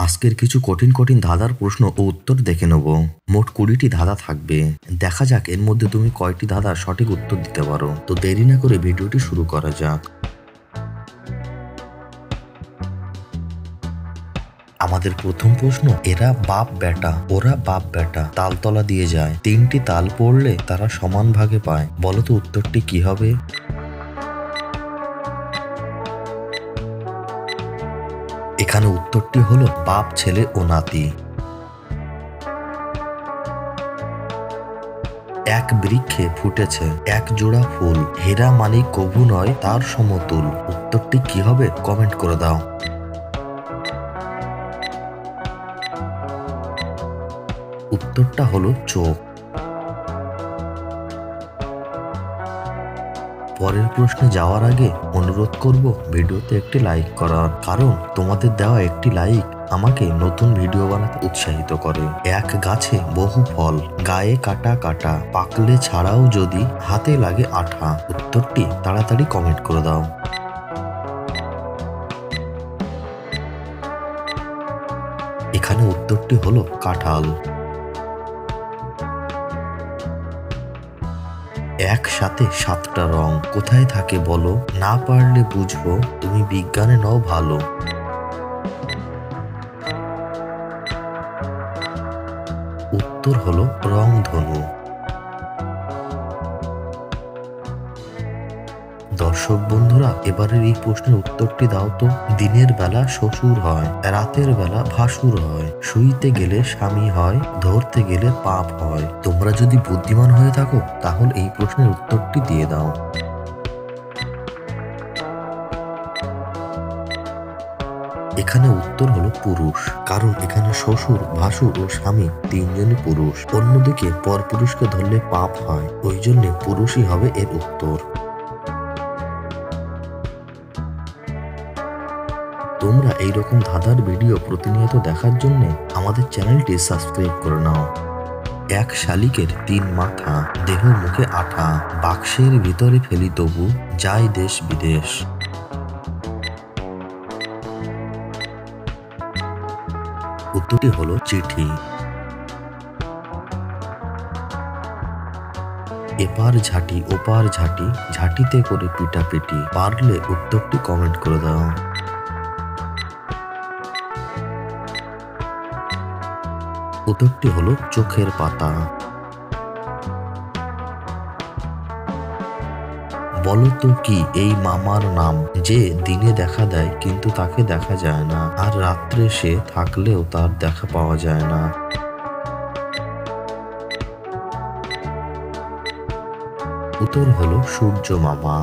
আজকের কিছু কঠিন কঠিন ধাঁধার প্রশ্ন ও উত্তর দেখে নেব। মোট 20টি ধাঁধা থাকবে। দেখা যাক এর মধ্যে তুমি কয়টি ধাঁধার সঠিক উত্তর দিতে পারো। তো দেরি না করে ভিডিওটি শুরু করা যাক। আমাদের প্রথম প্রশ্ন, এরা বাপ বেটা, ওরা বাপ বেটা, তালতলা দিয়ে যায়, 3টি তাল পড়লে তারা সমান ভাগে পায়। বলো তো উত্তরটি কি হবে? এখানে উত্তরটি হলো বাপ, ছেলে ও নাতি। এক বৃক্ষে ফুটেছে এক জোড়া ফুল, হীরা মানিক কভু নয় তার সমতুল। উত্তরটি কি হবে কমেন্ট করে দাও। উত্তরটা হলো চোখ। পরের প্রশ্নে যাওয়ার আগে অনুরোধ করব ভিডিওতে একটি লাইক করার, কারণ তোমাদের দেওয়া একটি লাইক আমাকে নতুন ভিডিও বানাতে উৎসাহিত করে। এক গাছে বহু ফল, গায়ে কাটা কাটা, পাকলে ছাড়াও যদি হাতে লাগে আঠা। উত্তরটি তাড়াতাড়ি কমেন্ট করে দাও। এখানে উত্তরটি হলো কাঁঠাল। একসাথে 7টা রং কোথায় থাকে বলো? না পারলে বুঝবো তুমি বিজ্ঞানে নও ভালো। উত্তর হলো রংধনু। দর্শক বন্ধুরা, এবারের এই প্রশ্নের উত্তরটি দাও তো। দিনের বেলা শ্বশুর হয়, রাতের বেলা ভাসুর হয়, শুইতে গেলে স্বামী হয়, ধরতে গেলে পাপ হয়। তোমরা যদি বুদ্ধিমান হয়ে থাকো তাহলে এই প্রশ্নের উত্তরটি দিয়ে দাও। এখানে উত্তর হলো পুরুষ, কারণ এখানে শ্বশুর, ভাসুর ও স্বামী 3জনই পুরুষ। অন্যদিকে পরপুরুষকে ধরলে পাপ হয়, ওই জন্য পুরুষই হবে এর উত্তর। তোমরা এইরকম ধাঁধার ভিডিও প্রতিনিয়ত দেখার জন্য আমাদের চ্যানেলটি সাবস্ক্রাইব করে নাও। এক শালিকের 3 মাথা, দেহ মুখে আঠা, বাক্সের ভিতরে ফেলি তবু যায় দেশ বিদেশ। উত্তরটি হলো চিঠি। এপার ঝাঁটি ওপার ঝাঁটি, ঝাঁটিতে করে পিটাপিটি। পারলে উত্তরটি কমেন্ট করে দাও। উত্তরটি হলো চোখের পাতা। বলো তো কি এই মামার নাম, যে দিনে দেখা দেয় কিন্তু তাকে দেখা যায় না, আর রাত্রে সে থাকলেও তার দেখা পাওয়া যায় না। উত্তর হলো সূর্য মামা।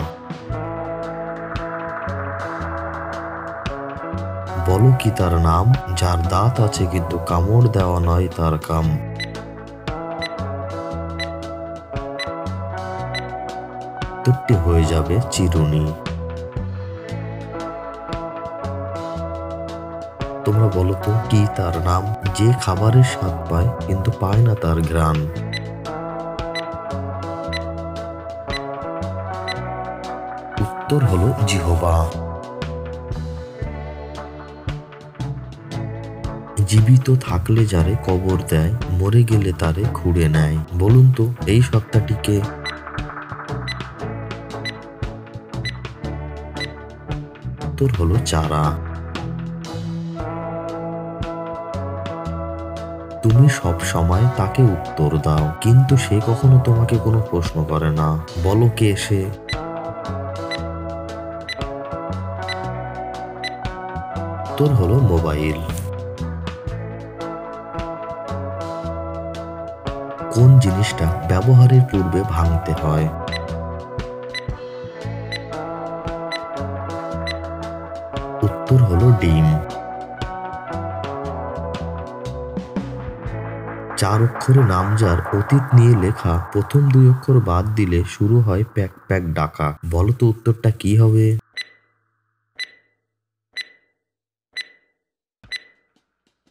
বলো কি তার নাম, যার দাঁত আছে কিন্তু কামড় দেওয়া নয় তার কাম। উত্তরটি হয়ে যাবে চিরুনি। তোমরা বলো তো কি তার নাম, যে খাবারের স্বাদ পায় কিন্তু পায় না তার ঘ্রাণ। উত্তর হলো জিহ্বা। জীবিত থাকলে যারে কবর দেয়, মরে গেলে তারে খুঁড়ে নেয়। বলুন তো এই সত্তাটিকে? উত্তর হলো চারা। তুমি সব সময় তাকে উত্তর দাও, কিন্তু সে কখনো তোমাকে কোনো প্রশ্ন করে না। বলো কে সে? উত্তর হলো মোবাইল। কোন জিনিসটা ব্যবহারের পূর্বে ভাঙতে হয়? উত্তর হলো ডিম। 4 অক্ষরে নাম যার, অতীত নিয়ে লেখা, প্রথম 2 অক্ষর বাদ দিলে শুরু হয় প্যাক প্যাক ডাকা। বলো তো উত্তরটা কি হবে?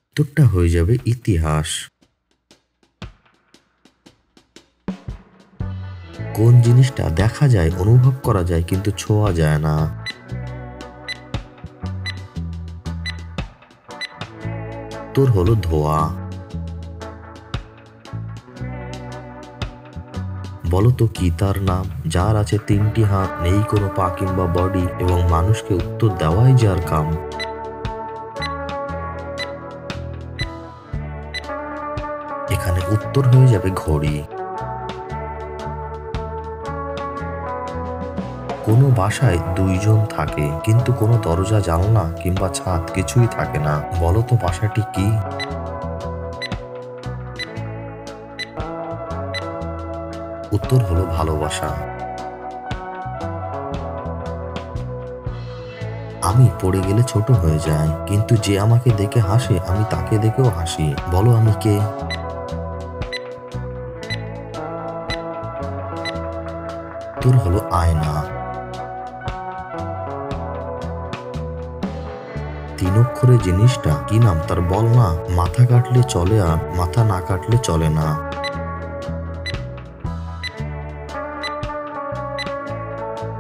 উত্তরটা হয়ে যাবে ইতিহাস। কোন জিনিসটা দেখা যায়, অনুভব করা যায় কিন্তু ছোঁয়া যায় না? উত্তর হলো ধোঁয়া। বলো তো কি তার নাম, যার আছে 3টি হাত, নেই কোনো পা কিংবা বডি, এবং মানুষকে উত্তর দেওয়াই যার কাম। এখানে উত্তর হয়ে যাবে ঘড়ি। কোনো বাসায় 2জন থাকে, কিন্তু কোনো দরজা, জানলা কিংবা ছাদ কিছুই থাকে না। বলো তো বাসাটি কি? উত্তর হলো ভালোবাসা। আমি পড়ে গেলে ছোট হয়ে যাই, কিন্তু যে আমাকে দেখে হাসে আমি তাকে দেখেও হাসি। বলো আমি কে? উত্তর হলো আয়না। 3 অক্ষরের জিনিসটা কি নাম তার বল না। মাথা কাটলে চলে আর মাথা না কাটলে চলে না।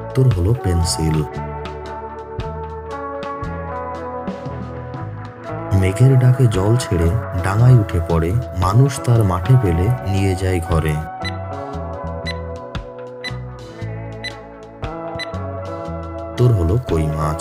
উত্তর হলো পেন্সিল। মেঘের ডাকে জল ছেড়ে ডাঙায় উঠে পড়ে, মানুষ তার মাঠে পেলে নিয়ে যায় ঘরে। উত্তর হলো কই মাছ।